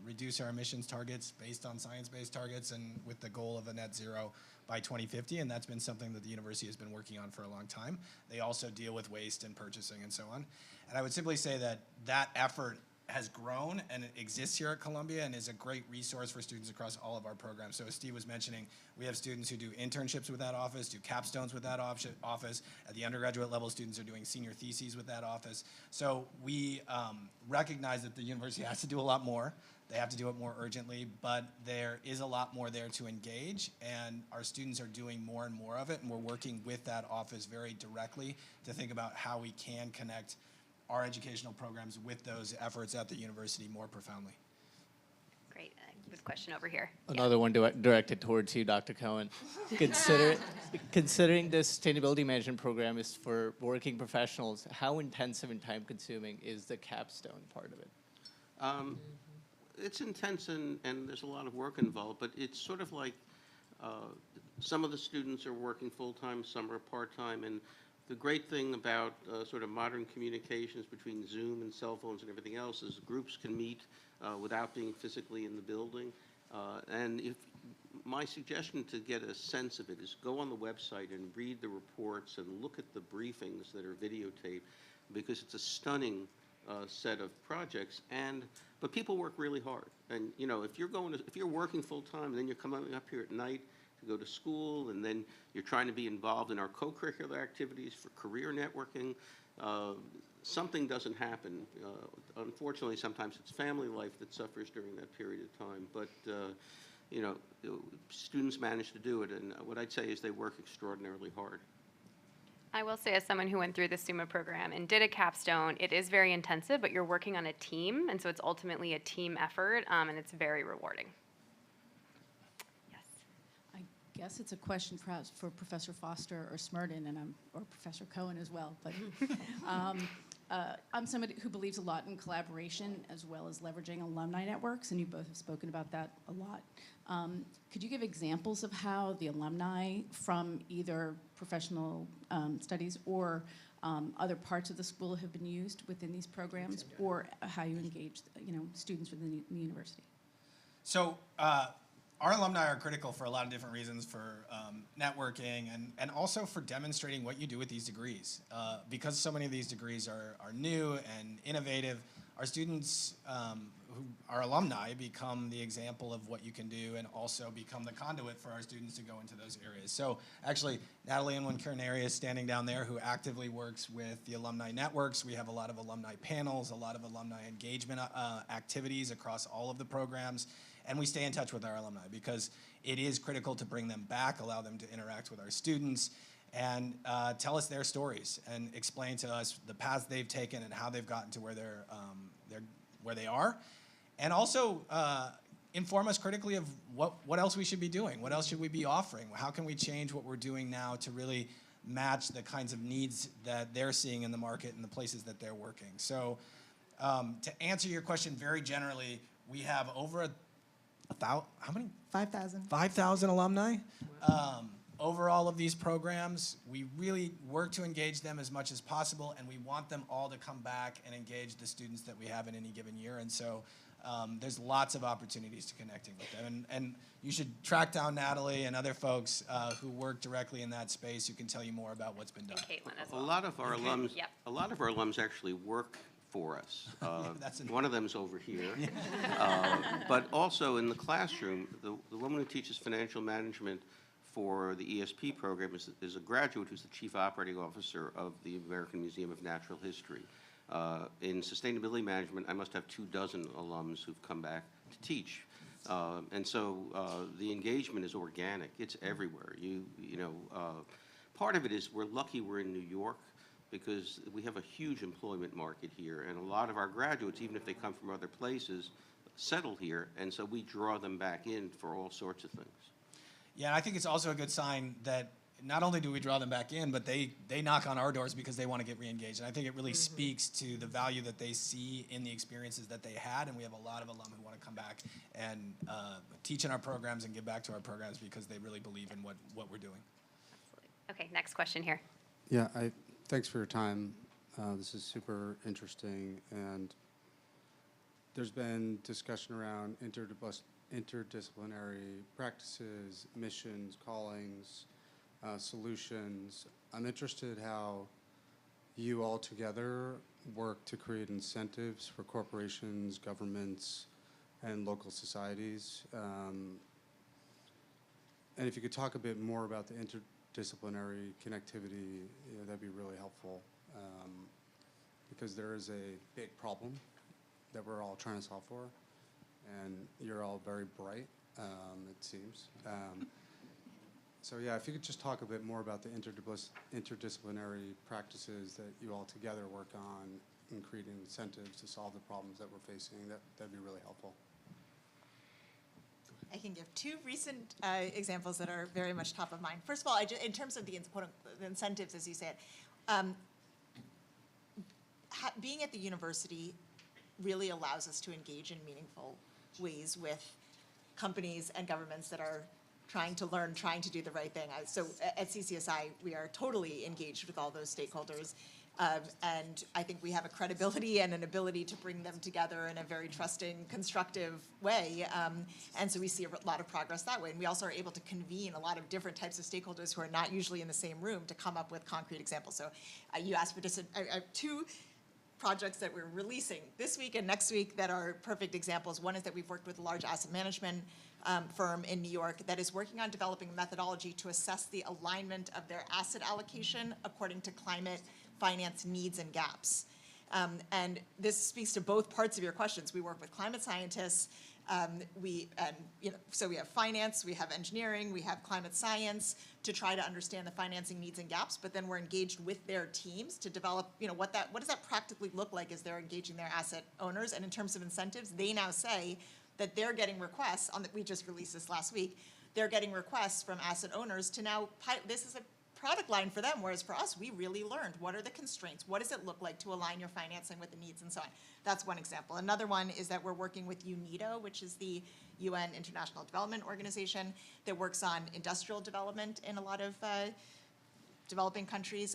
Speaker 4: reduce our emissions targets based on science-based targets and with the goal of a net zero by 2050, and that's been something that the university has been working on for a long time. They also deal with waste and purchasing and so on. And I would simply say that effort has grown and it exists here at Columbia and is a great resource for students across all of our programs. So as Steve was mentioning, we have students who do internships with that office, do capstones with that office. At the undergraduate level, students are doing senior theses with that office. So we recognize that the university has to do a lot more. They have to do it more urgently, but there is a lot more there to engage, and our students are doing more and more of it, and we're working with that office very directly to think about how we can connect our educational programs with those efforts at the university more profoundly.
Speaker 2: Great. Good question over here.
Speaker 10: Another one directed towards you, Dr. Cohen. Considering this sustainability management program is for working professionals, how intensive and time-consuming is the capstone part of it?
Speaker 7: It's intense and there's a lot of work involved, but it's sort of like some of the students are working full-time, some are part-time, and the great thing about sort of modern communications between Zoom and cell phones and everything else is groups can meet without being physically in the building. And my suggestion to get a sense of it is go on the website and read the reports and look at the briefings that are videotaped, because it's a stunning set of projects. But people work really hard. And if you're working full time and then you're coming up here at night to go to school, and then you're trying to be involved in our co-curricular activities for career networking, something doesn't happen. Unfortunately, sometimes it's family life that suffers during that period of time. But students manage to do it, and what I'd say is they work extraordinarily hard.
Speaker 2: I will say, as someone who went through the SUMA program and did a capstone, it is very intensive, but you're working on a team, and so it's ultimately a team effort, and it's very rewarding. Yes.
Speaker 11: I guess it's a question perhaps for Professor Foster or Smerdon, or Professor Cohen as well. But I'm somebody who believes a lot in collaboration as well as leveraging alumni networks, and you both have spoken about that a lot. Could you give examples of how the alumni from either professional studies or other parts of the school have been used within these programs, or how you engage students within the university?
Speaker 4: So our alumni are critical for a lot of different reasons, for networking and also for demonstrating what you do with these degrees. Because so many of these degrees are new and innovative, our students who are alumni become the example of what you can do and also become the conduit for our students to go into those areas. So actually, Natalie Unwin-Carneri is standing down there who actively works with the alumni networks. We have a lot of alumni panels, a lot of alumni engagement activities across all of the programs, and we stay in touch with our alumni because it is critical to bring them back, allow them to interact with our students, and tell us their stories and explain to us the paths they've taken and how they've gotten to where where they are. And also inform us critically of what else we should be doing. What else should we be offering? How can we change what we're doing now to really match the kinds of needs that they're seeing in the market and the places that they're working? So to answer your question very generally, we have over how many?
Speaker 3: 5,000.
Speaker 4: 5,000 alumni. Over all of these programs, we really work to engage them as much as possible, and we want them all to come back and engage the students that we have in any given year. And so there's lots of opportunities to connecting with them. And you should track down Natalie and other folks who work directly in that space who can tell you more about what's been done.
Speaker 2: And Caitlin as
Speaker 7: A
Speaker 2: well.
Speaker 7: lot of our alums,
Speaker 2: Yep.
Speaker 7: a lot of our alums actually work for us.
Speaker 4: That's
Speaker 7: One of them's over here. But also in the classroom, the woman who teaches financial management for the ESP program is a graduate who's the chief operating officer of the American Museum of Natural History. In sustainability management, I must have 24 alums who've come back to teach. And so the engagement is organic. It's everywhere. Part of it is we're lucky we're in New York because we have a huge employment market here, and a lot of our graduates, even if they come from other places, settle here, and so we draw them back in for all sorts of things.
Speaker 4: Yeah, and I think it's also a good sign that not only do we draw them back in, but they knock on our doors because they want to get re-engaged. And I think it really speaks to the value that they see in the experiences that they had. And we have a lot of alum who want to come back and teach in our programs and give back to our programs because they really believe in what we're doing.
Speaker 2: Absolutely. Okay, next question here.
Speaker 12: Yeah, thanks for your time. This is super interesting. And there's been discussion around interdisciplinary practices, missions, callings, solutions. I'm interested how you all together work to create incentives for corporations, governments, and local societies. And if you could talk a bit more about the interdisciplinary connectivity, that'd be really helpful. Because there is a big problem that we're all trying to solve for. And you're all very bright, it seems. So yeah, if you could just talk a bit more about the interdisciplinary practices that you all together work on in creating incentives to solve the problems that we're facing, that'd be really helpful.
Speaker 3: I can give two recent examples that are very much top of mind. First of all, in terms of the incentives, as you said, being at the university really allows us to engage in meaningful ways with companies and governments that are trying to learn, trying to do the right thing. So at CCSI, we are totally engaged with all those stakeholders. And I think we have a credibility and an ability to bring them together in a very trusting, constructive way. And so we see a lot of progress that way. And we also are able to convene a lot of different types of stakeholders who are not usually in the same room to come up with concrete examples. So you asked for two projects that we're releasing this week and next week that are perfect examples. One is that we've worked with a large asset management firm in New York that is working on developing a methodology to assess the alignment of their asset allocation according to climate finance needs and gaps. And this speaks to both parts of your questions. We work with climate scientists. So we have finance, we have engineering, we have climate science to try to understand the financing needs and gaps, but then we're engaged with their teams to develop, what does that practically look like as they're engaging their asset owners? And in terms of incentives, they now say that they're getting requests we just released this last week, they're getting requests from asset owners to now, this is a product line for them, whereas for us, we really learned what are the constraints, what does it look like to align your financing with the needs and so on. That's one example. Another one is that we're working with UNIDO, which is the UN International Development Organization that works on industrial development in a lot of developing countries.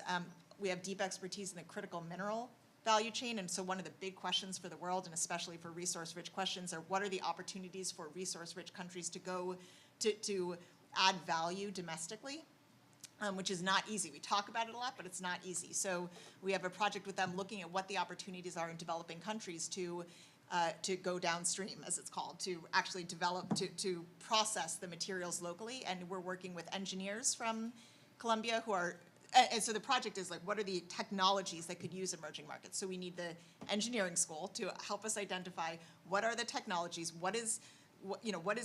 Speaker 3: We have deep expertise in the critical mineral value chain, and so one of the big questions for the world, and especially for resource-rich questions, are what are the opportunities for resource-rich countries to go to add value domestically? which is not easy. We talk about it a lot, but it's not easy. So we have a project with them looking at what the opportunities are in developing countries to go downstream, as it's called, to actually develop, to process the materials locally. And we're working with engineers from Columbia who are, and so the project is like, what are the technologies that could use emerging markets? So we need the engineering school to help us identify what are the technologies, what does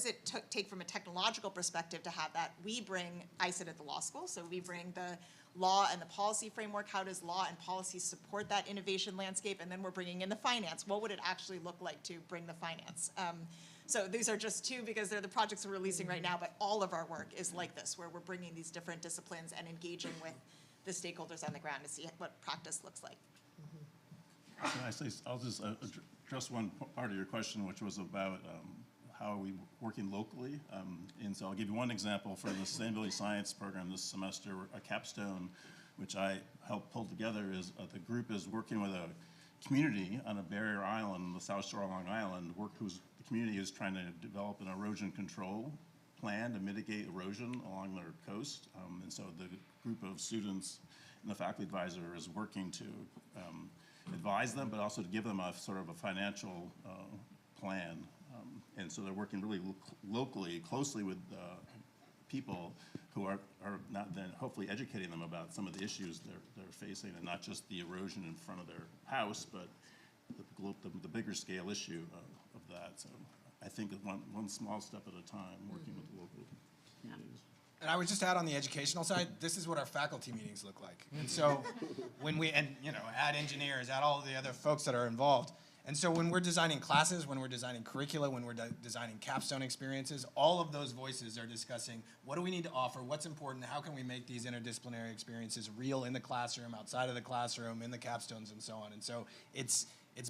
Speaker 3: it take from a technological perspective to have that? I sit at the law school, so we bring the law and the policy framework. How does law and policy support that innovation landscape? And then we're bringing in the finance. What would it actually look like to bring the finance? So these are just two because they're the projects we're releasing right now, but all of our work is like this, where we're bringing these different disciplines and engaging with the stakeholders on the ground to see what practice looks like.
Speaker 6: I'll just address one part of your question, which was about how are we working locally. And so I'll give you one example for the Sustainability Science program this semester. A capstone, which I helped pull together, is the group is working with a community on a barrier island, the South Shore of Long Island, the community is trying to develop an erosion control plan to mitigate erosion along their coast. And so the group of students and the faculty advisor is working to advise them, but also to give them a sort of a financial plan. And so they're working really locally, closely with people who are not then hopefully educating them about some of the issues they're facing, and not just the erosion in front of their house, but the bigger scale issue of that. So I think one small step at a time, working with the local communities.
Speaker 4: And I would just add on the educational side, this is what our faculty meetings look like. And so add engineers, add all the other folks that are involved. And so when we're designing classes, when we're designing curricula, when we're designing capstone experiences, all of those voices are discussing what do we need to offer, what's important, how can we make these interdisciplinary experiences real in the classroom, outside of the classroom, in the capstones, and so on. And so it's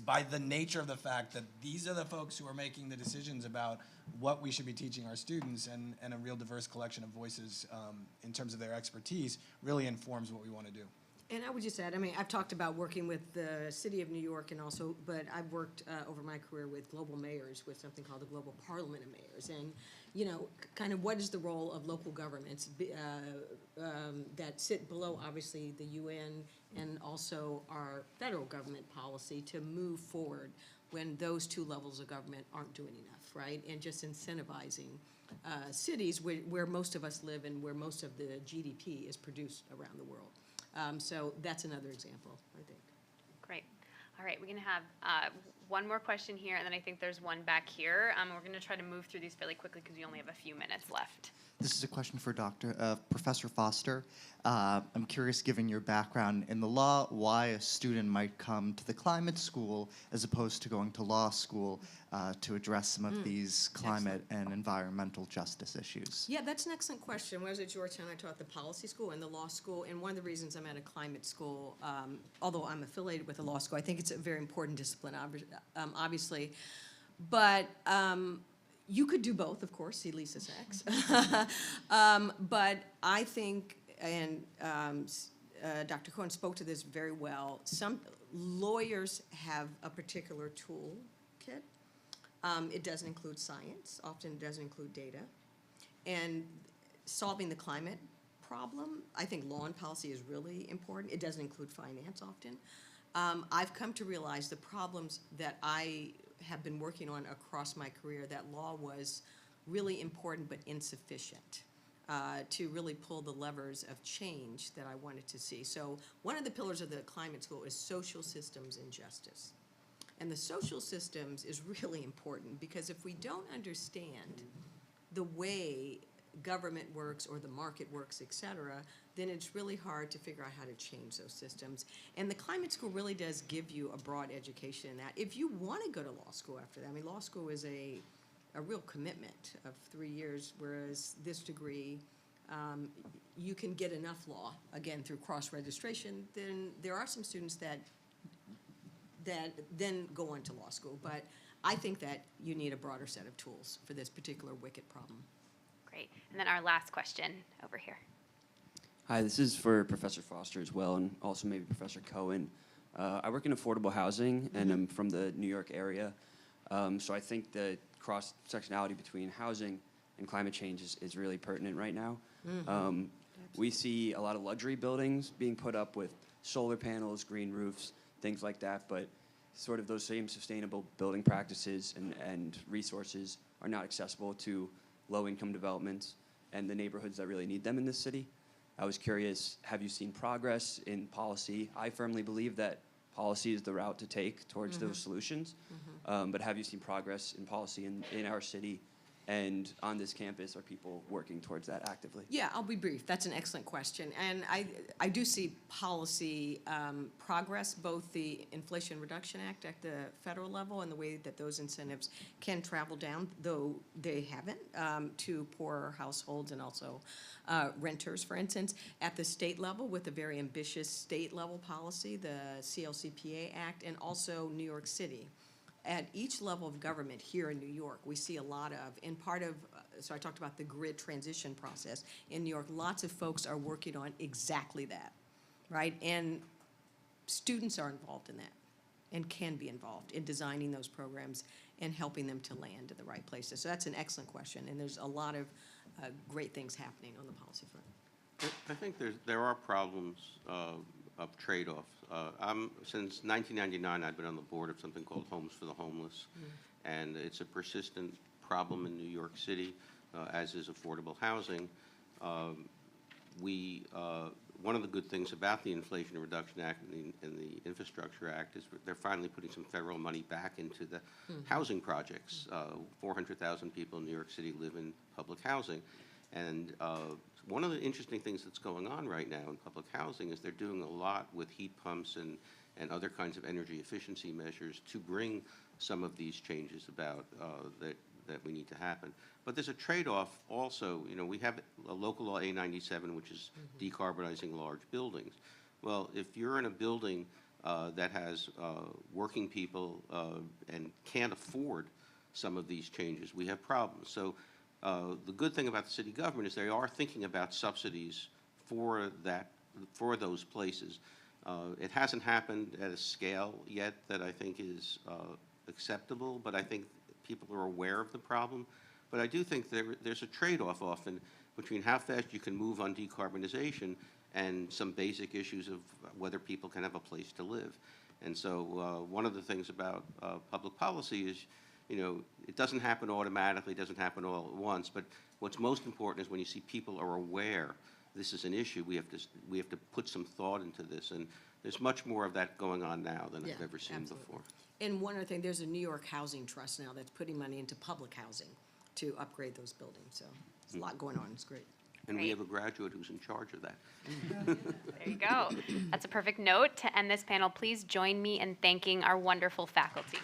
Speaker 4: by the nature of the fact that these are the folks who are making the decisions about what we should be teaching our students, and a real diverse collection of voices in terms of their expertise really informs what we want to do.
Speaker 5: And I would just add, I've talked about working with the City of New York but I've worked over my career with global mayors with something called the Global Parliament of Mayors. And, kind of what is the role of local governments that sit below, obviously, the UN and also our federal government policy to move forward when those two levels of government aren't doing enough, right? And just incentivizing cities where most of us live and where most of the GDP is produced around the world. So that's another example, I think.
Speaker 2: Great. All right, we're going to have one more question here, and then I think there's one back here. We're going to try to move through these fairly quickly because we only have a few minutes left.
Speaker 13: This is a question for Professor Foster. I'm curious, given your background in the law, why a student might come to the climate school as opposed to going to law school to address some of these climate and environmental justice issues.
Speaker 5: Yeah, that's an excellent question. When I was at Georgetown, I taught the policy school and the law school, and one of the reasons I'm at a climate school, although I'm affiliated with the law school, I think it's a very important discipline, obviously. But you could do both, of course, see Lisa Sachs. But I think, and Dr. Cohen spoke to this very well, some lawyers have a particular toolkit. It doesn't include science. Often it doesn't include data. And solving the climate problem, I think law and policy is really important. It doesn't include finance often. I've come to realize the problems that I have been working on across my career, that law was really important but insufficient to really pull the levers of change that I wanted to see. So one of the pillars of the climate school is social systems and justice. And the social systems is really important because if we don't understand the way government works or the market works, et cetera, then it's really hard to figure out how to change those systems. And the climate school really does give you a broad education in that. If you want to go to law school after that, I mean, law school is a real commitment of 3 years, whereas this degree, you can get enough law, again, through cross-registration. Then there are some students that then go on to law school. But I think that you need a broader set of tools for this particular wicked problem.
Speaker 2: Great. And then our last question over here.
Speaker 14: Hi, this is for Professor Foster as well, and also maybe Professor Cohen. I work in affordable housing, and I'm from the New York area. So I think the cross-sectionality between housing and climate change is really pertinent right now. we see a lot of luxury buildings being put up with solar panels, green roofs, things like that, but sort of those same sustainable building practices and resources are not accessible to low-income developments and the neighborhoods that really need them in this city. I was curious, have you seen progress in policy? I firmly believe that policy is the route to take towards those solutions, but have you seen progress in policy in our city and on this campus? Are people working towards that actively?
Speaker 5: Yeah, I'll be brief. That's an excellent question. And I do see policy progress, both the Inflation Reduction Act at the federal level and the way that those incentives can travel down, though they haven't, to poorer households and also renters, for instance. At the state level, with a very ambitious state-level policy, the CLCPA Act, and also New York City. At each level of government here in New York, we see a lot of, and part of, so I talked about the grid transition process. In New York, lots of folks are working on exactly that, right? And students are involved in that and can be involved in designing those programs and helping them to land in the right places. So that's an excellent question, and there's a lot of great things happening on the policy front.
Speaker 7: I think there are problems of trade-off. Since 1999, I've been on the board of something called Homes for the Homeless, and it's a persistent problem in New York City, as is affordable housing. One of the good things about the Inflation Reduction Act and the Infrastructure Act is they're finally putting some federal money back into the housing projects. 400,000 people in New York City live in public housing, and one of the interesting things that's going on right now in public housing is they're doing a lot with heat pumps and other kinds of energy efficiency measures to bring some of these changes about that we need to happen. But there's a trade-off also. You know, we have a local law A97, which is decarbonizing large buildings. Well, if you're in a building that has working people and can't afford some of these changes, we have problems. So the good thing about the city government is they are thinking about subsidies for those places. It hasn't happened at a scale yet that I think is acceptable, but I think people are aware of the problem. But I do think there's a trade-off often between how fast you can move on decarbonization and some basic issues of whether people can have a place to live. And so one of the things about public policy is, you know, it doesn't happen automatically, it doesn't happen all at once, but what's most important is when you see people are aware this is an issue, we have to put some thought into this, and there's much more of that going on now than I've ever seen before.
Speaker 5: And one other thing, there's a New York Housing Trust now that's putting money into public housing to upgrade those buildings, so there's a lot going on, it's great.
Speaker 7: And we have a graduate who's in charge of that.
Speaker 2: There you go. That's a perfect note to end this panel. Please join me in thanking our wonderful faculty.